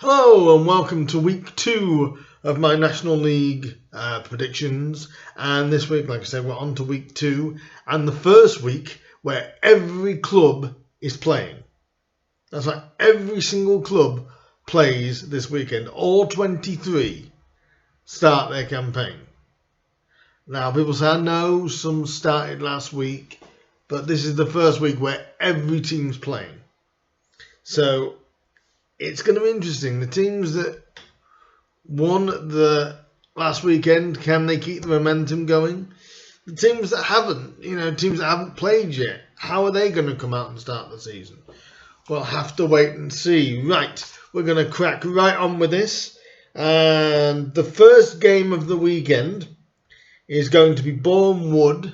Hello and welcome to week 2 of my National League predictions. And this week, like I said, we're on to week 2 and the first week where every club is playing. That's right, every single club plays this weekend. All 23 start their campaign. Now, people say, I know some started last week, but this is the first week where every team's playing. So it's going to be interesting. The teams that won the last weekend, can they keep the momentum going? The teams that haven't, teams that haven't played yet, how are they going to come out and start the season? We'll have to wait and see. Right, we're going to crack right on with this. And the first game of the weekend is going to be Bournemouth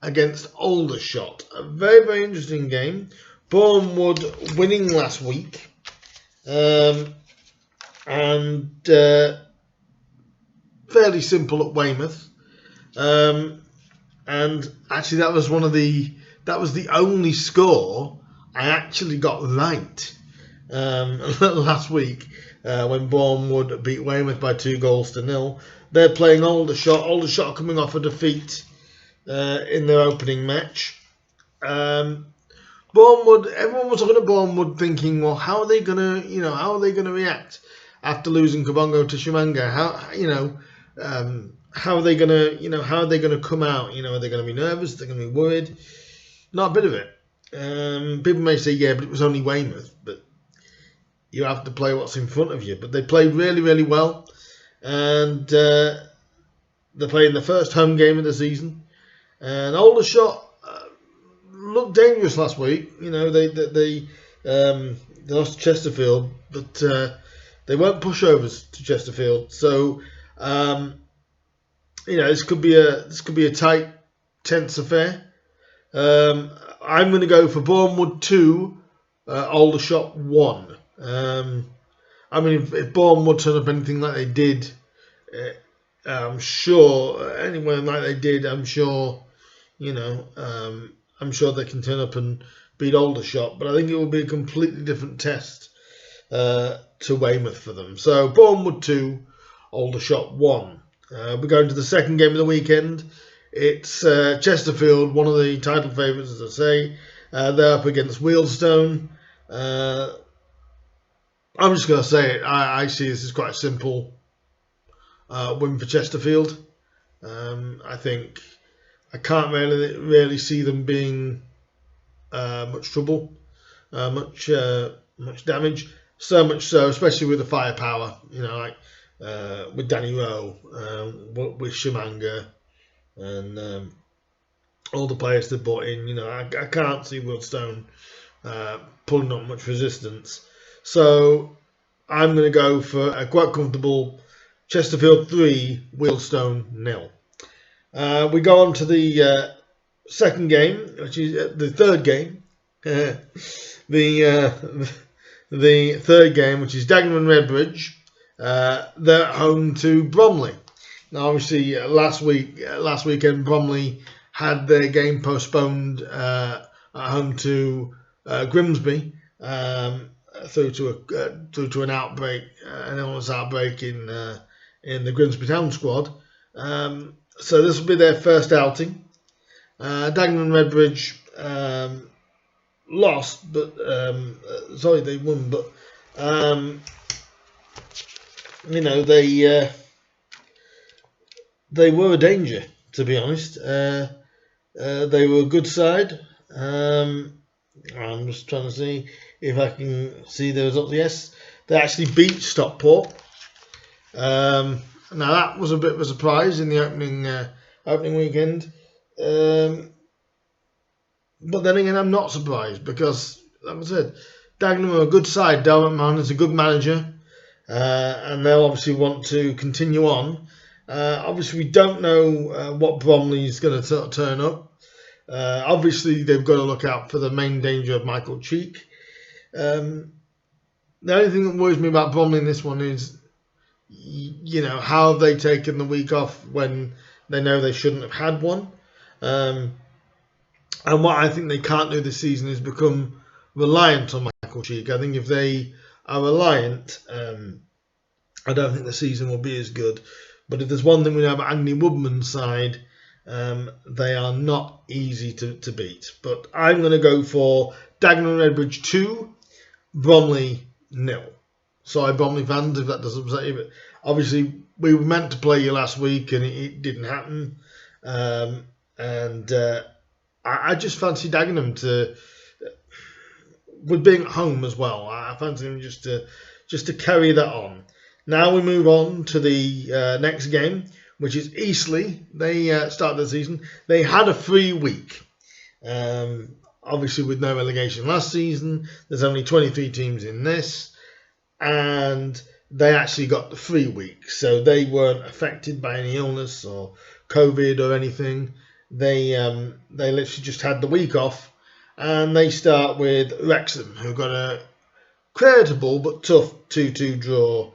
against Aldershot. A very, very interesting game. Bournemouth winning last week. And fairly simple at Weymouth. And actually that was the only score I actually got right last week when Bournemouth beat Weymouth by 2-0. They're playing Aldershot. Aldershot coming off a defeat in their opening match. Bournemouth, everyone was looking at Bournemouth thinking, well, how are they gonna react after losing Kabongo to Shimanga? How are they gonna come out? Are they gonna be nervous? Are they gonna be worried? Not a bit of it. People may say, yeah, but it was only Weymouth, but you have to play what's in front of you. But they played really, really well, and they're playing the first home game of the season. And Aldershot looked dangerous last week. They lost to Chesterfield, but they weren't pushovers to Chesterfield. So this could be a tight, tense affair. I'm going to go for Bournemouth 2, Aldershot 1. If Bournemouth turn up anything like they did, I'm sure anywhere like they did, I'm sure they can turn up and beat Aldershot, but I think it will be a completely different test to Weymouth for them. So Bournemouth 2, Aldershot 1. We're going to the second game of the weekend. It's Chesterfield, one of the title favourites, as I say. They're up against Wealdstone. I'm just going to say it. I see this as quite a simple win for Chesterfield. I can't really see them being much trouble, much damage. So much so, especially with the firepower, with Danny Rowe, with Shimanga, and all the players they brought in. I can't see Wealdstone pulling up much resistance. So I'm going to go for a quite comfortable Chesterfield 3, Wealdstone 0. We go on to the second game, which is the third game. The third game, which is Daggerman Redbridge. They're at home to Bromley. Now, obviously, last weekend, Bromley had their game postponed at home to Grimsby through to an outbreak, an illness outbreak in the Grinsbytown squad. So this will be their first outing. Daggerman Redbridge lost, but they won. But they were a danger, to be honest. They were a good side. I'm just trying to see if I can see the results. Yes, they actually beat Stockport. Now that was a bit of a surprise in the opening weekend, but then again I'm not surprised because, like I said, Dagenham are a good side. Dermot Mann is a good manager, and they'll obviously want to continue on. Obviously we don't know what Bromley is going to turn up. Obviously they've got to look out for the main danger of Michael Cheek. The only thing that worries me about Bromley in this one is, how have they taken the week off when they know they shouldn't have had one? And what I think they can't do this season is become reliant on Michael Cheek. I think if they are reliant, I don't think the season will be as good. But if there's one thing we know about Andy Woodman's side, they are not easy to beat. But I'm going to go for Daggerman Redbridge 2, Bromley 0. Sorry, Bromley fans, if that doesn't upset you. But obviously, we were meant to play you last week and it didn't happen. I just fancy Dagenham with being at home as well. I fancy him just to carry that on. Now we move on to the next game, which is Eastleigh. They started the season. They had a free week. Obviously with no relegation last season. There's only 23 teams in this. And they actually got the free week. So they weren't affected by any illness or COVID or anything. They literally just had the week off. And they start with Wrexham, who got a creditable but tough 2-2 draw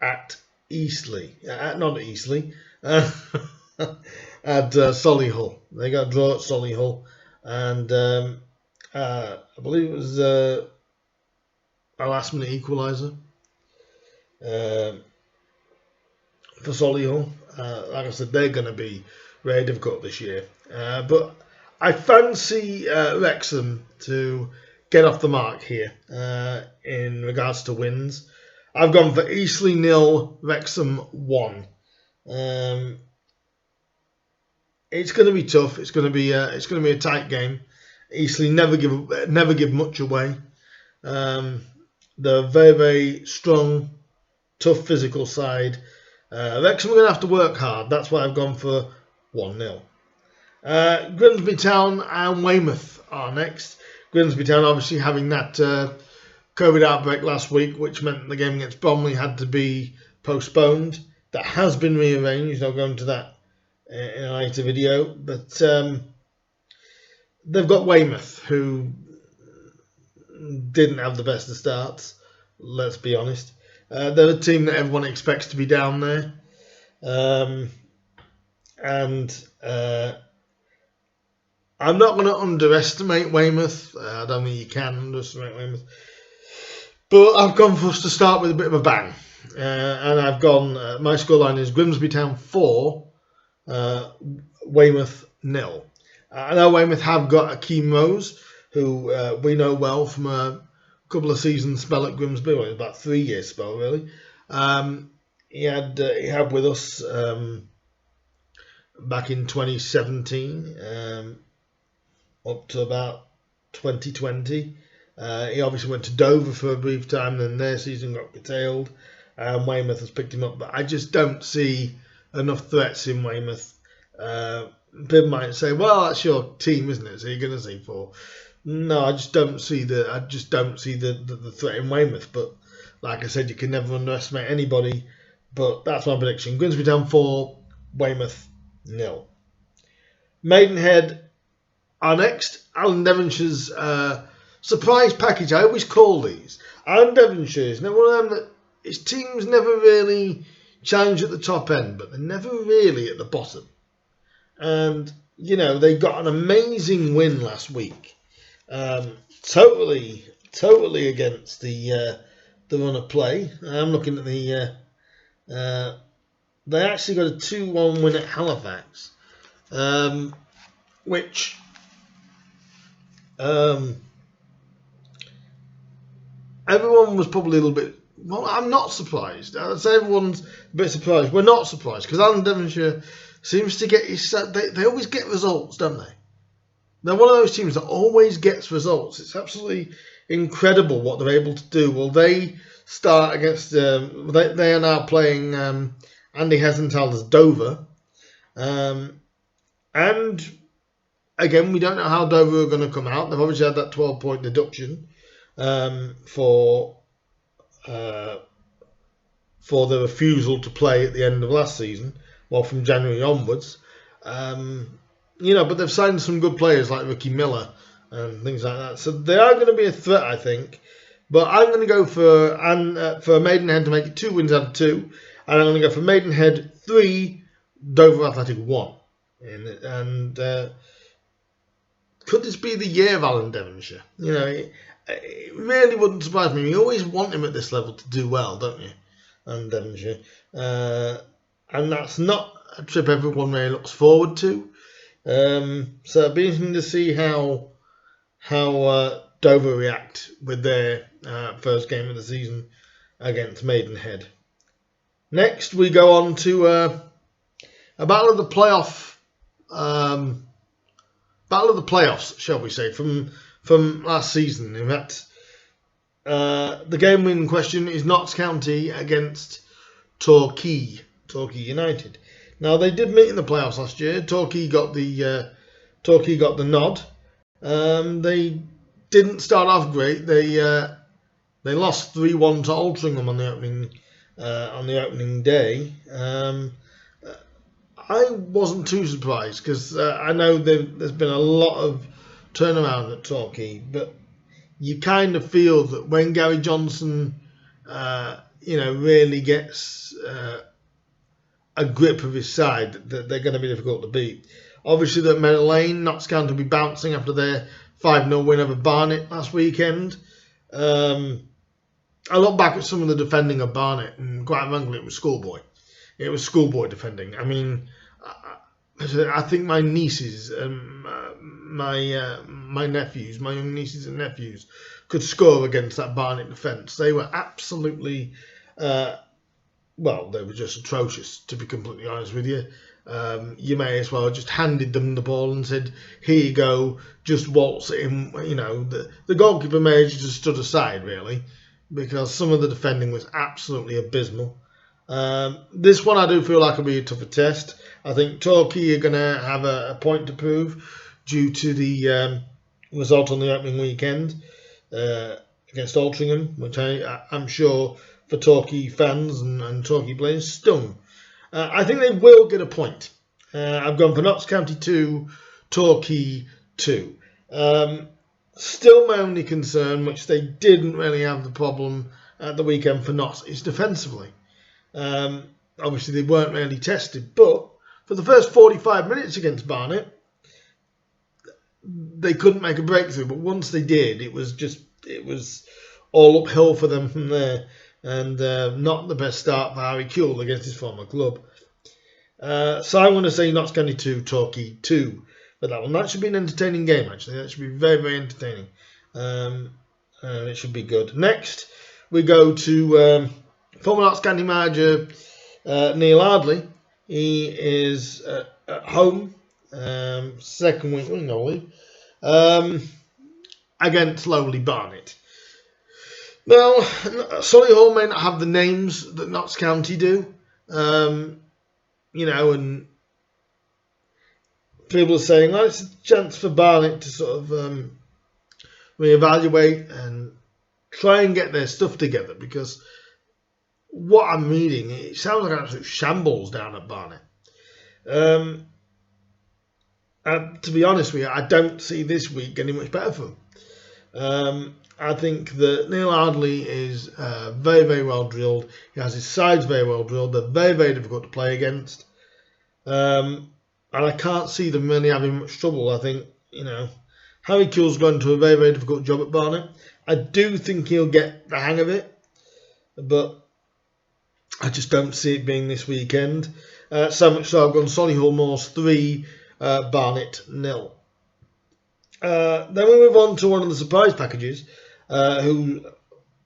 at Eastleigh. Not at Eastleigh. At Solihull. They got a draw at Solihull. And I believe it was a last minute equaliser for Solihull. Like I said, they're going to be very difficult this year. But I fancy Wrexham to get off the mark here in regards to wins. I've gone for Eastleigh 0, Wrexham 1. It's going to be tough. It's going to be a tight game. Eastleigh never give much away. They're a very, very strong, tough physical side. Wrexham are going to have to work hard. That's why I've gone for 1-0. Grinsbytown and Weymouth are next. Grinsbytown obviously having that COVID outbreak last week, which meant the game against Bromley had to be postponed. That has been rearranged. I'll go into that in a later video. But they've got Weymouth, who didn't have the best of starts. Let's be honest. They're a team that everyone expects to be down there. I'm not going to underestimate Weymouth. I don't think you can underestimate Weymouth. But I've gone for us to start with a bit of a bang. And I've gone, my scoreline is Grinsbytown 4, Weymouth 0. I know Weymouth have got Akeem Rose, who we know well from a couple of seasons spell at Grimsby. Well, it was about 3 years spell, really. He had with us back in 2017. Up to about 2020. He obviously went to Dover for a brief time, then their season got curtailed, and Weymouth has picked him up. But I just don't see enough threats in Weymouth. People might say, "Well, that's your team, isn't it? So you're going to see 4." No, I just don't see the threat in Weymouth. But like I said, you can never underestimate anybody. But that's my prediction: Grinsbytown 4, Weymouth 0. Maidenhead are next. Alan Devonshire's surprise package. I always call these. Alan Devonshire is one of them that his teams never really challenge at the top end, but they're never really at the bottom. And, they got an amazing win last week. Totally against the run of play. I'm looking at they actually got a 2-1 win at Halifax, which everyone was probably a little bit. Well, I'm not surprised. I'd say everyone's a bit surprised. We're not surprised because Alan Devonshire seems to get his. They always get results, don't they? They're one of those teams that always gets results. It's absolutely incredible what they're able to do. Well, they start against. They are now playing Andy Hesenthal's Dover, and again, we don't know how Dover are going to come out. They've obviously had that 12-point deduction for the refusal to play at the end of last season, well, from January onwards. But they've signed some good players like Ricky Miller and things like that. So they are going to be a threat, I think. But I'm going to go for Maidenhead to make it 2 wins out of 2. And I'm going to go for Maidenhead 3, Dover Athletic 1. And could this be the year of Alan Devonshire? it really wouldn't surprise me. You always want him at this level to do well, don't you? And Devonshire. And that's not a trip everyone really looks forward to. So it'll be interesting to see how Dover react with their first game of the season against Maidenhead. Next, we go on to a battle of the playoffs, shall we say, from last season. In fact, the game in question is Notts County against Torquay United. Now, they did meet in the playoffs last year. Torquay got the nod. They didn't start off great. They lost 3-1 to Altrincham on the opening day. I wasn't too surprised because I know there's been a lot of turnaround at Torquay, but you kind of feel that when Gary Johnson, really gets a grip of his side, that they're going to be difficult to beat. Obviously, at Meadow Lane, Notts County will be bouncing after their 5-0 win over Barnet last weekend. I look back at some of the defending of Barnet, and quite frankly, it was schoolboy. It was schoolboy defending. I mean, I think my nieces, my nephews, my young nieces and nephews, could score against that Barnet defence. They were absolutely, they were just atrocious, to be completely honest with you. You may as well have just handed them the ball and said, here you go, just waltz it in. The goalkeeper may have just stood aside, really, because some of the defending was absolutely abysmal. This one I do feel like will be a tougher test. I think Torquay are going to have a point to prove due to the result on the opening weekend against Altrincham, which I'm sure for Torquay fans and Torquay players stung. I think they will get a point. I've gone for Notts County 2, Torquay 2. Still my only concern, which they didn't really have the problem at the weekend for Notts, is defensively. Obviously they weren't really tested, but for the first 45 minutes against Barnet, they couldn't make a breakthrough. But once they did, it was all uphill for them from there. And not the best start for Harry Kuehl against his former club. So I'm going to say Notts County 2, Torquay 2 for that one. That should be an entertaining game, actually. That should be very, very entertaining. It should be good. Next, we go to former Notts County manager Neil Ardley. He is at home, second week, against lowly Barnet. Now, Solihull may not have the names that Notts County do, and people are saying, it's a chance for Barnet to sort of reevaluate and try and get their stuff together, because what I'm reading, it sounds like an absolute shambles down at Barnet. To be honest with you, I don't see this week getting much better for them. I think that Neil Ardley is very, very well drilled. He has his sides very well drilled. They're very, very difficult to play against. And I can't see them really having much trouble. I think, Harry Kuehl's gone to a very, very difficult job at Barnet. I do think he'll get the hang of it, but I just don't see it being this weekend. So much so I've gone Solihull Moors 3, Barnet 0. Then we move on to one of the surprise packages, who,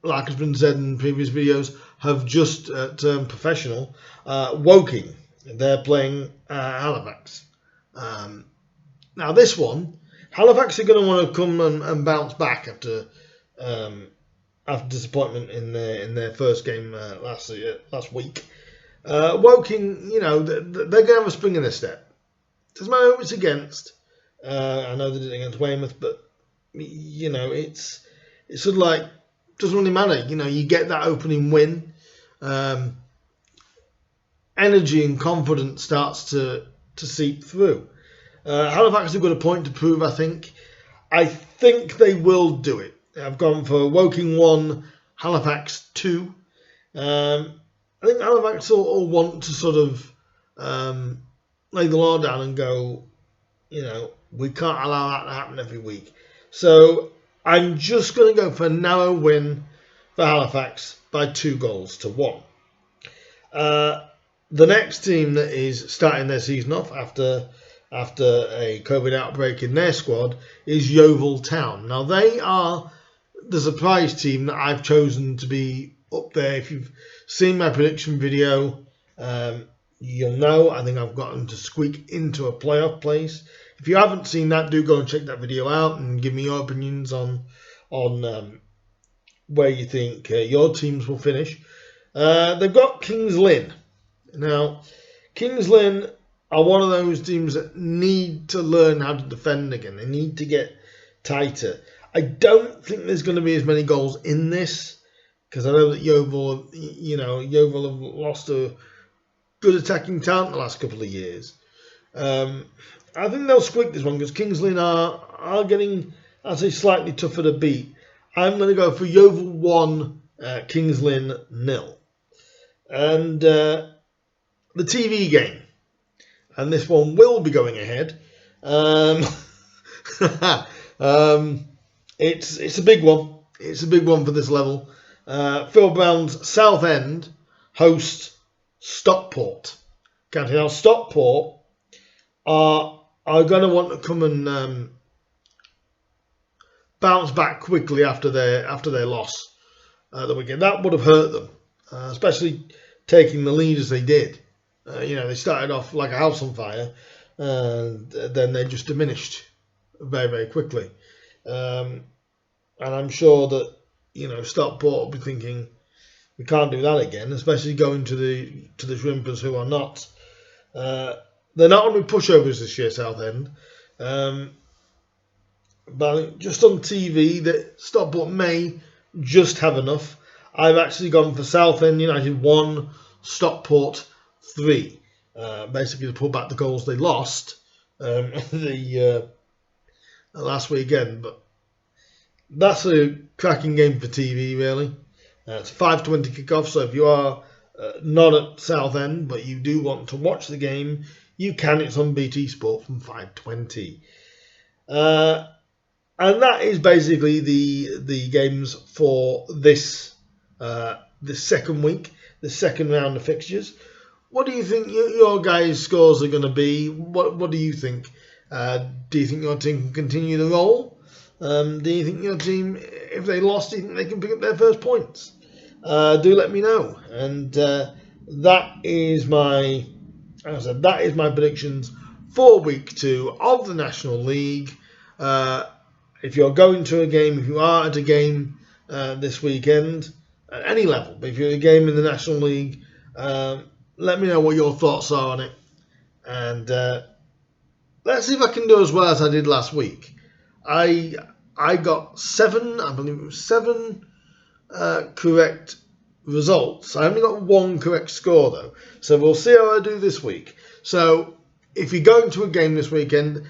like has been said in previous videos, have just turned professional. Woking, they're playing Halifax. Now this one, Halifax are going to want to come and bounce back after disappointment in their first game last week. Woking, they're going to have a spring in their step. Doesn't matter who it's against. I know they did it against Weymouth, but it's sort of like, doesn't really matter. You get that opening win, energy and confidence starts to seep through. Halifax have got a point to prove, I think. I think they will do it. I've gone for Woking 1, Halifax 2. I think Halifax will want to sort of lay the law down and go, we can't allow that to happen every week. So I'm just going to go for a narrow win for Halifax by 2-1. The next team that is starting their season off after a COVID outbreak in their squad is Yeovil Town. Now, they are the surprise team that I've chosen to be up there. If you've seen my prediction video, you'll know I think I've got them to squeak into a playoff place. If you haven't seen that, do go and check that video out and give me your opinions on where you think your teams will finish. They've got Kings Lynn. Now, Kings Lynn are one of those teams that need to learn how to defend again. They need to get tighter. I don't think there's going to be as many goals in this, because I know that Yeovil have lost a good attacking talent the last couple of years. I think they'll squeak this one because Kings Lynn are getting, I'd say, slightly tougher to beat. I'm going to go for Yeovil 1, Kings Lynn 0. And the TV game, and this one will be going ahead. It's a big one. It's a big one for this level. Phil Brown's Southend host Stockport. County. Now, Stockport are going to want to come and bounce back quickly after their loss the weekend. That would have hurt them, especially taking the lead as they did. They started off like a house on fire, and then they just diminished very, very quickly. And I'm sure that Stockport will be thinking, we can't do that again, especially going to the Shrimpers, who are not. They're not going to be pushovers this year, Southend. But just on TV, that Stockport may just have enough. I've actually gone for Southend United 1, Stockport 3. Basically to pull back the goals they lost last weekend. But that's a cracking game for TV, really. It's a 5:20 kickoff, so if you are not at Southend, but you do want to watch the game, you can. It's on BT Sport from 5:20. And that is basically the games for this second week, the second round of fixtures. What do you think your guys' scores are going to be? What do you think? Do you think your team can continue the roll? Do you think your team, if they lost, do you think they can pick up their first points? Do let me know. And that is my predictions for week 2 of the National League. If you're going to a game, if you are at a game this weekend, at any level, but if you're at a game in the National League, let me know what your thoughts are on it. And let's see if I can do as well as I did last week. I got 7 correct results. I only got 1 correct score, though. So we'll see how I do this week. So if you're going to a game this weekend,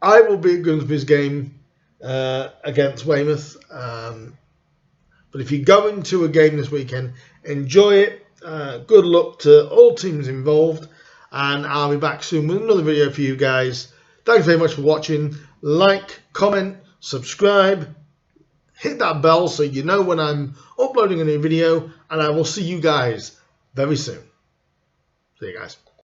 I will be at Grimsby's game against Weymouth. But if you're going to a game this weekend, enjoy it. Good luck to all teams involved. And I'll be back soon with another video for you guys. Thanks very much for watching. Like, comment, subscribe. Hit that bell so you know when I'm uploading a new video. And I will see you guys very soon. See you guys.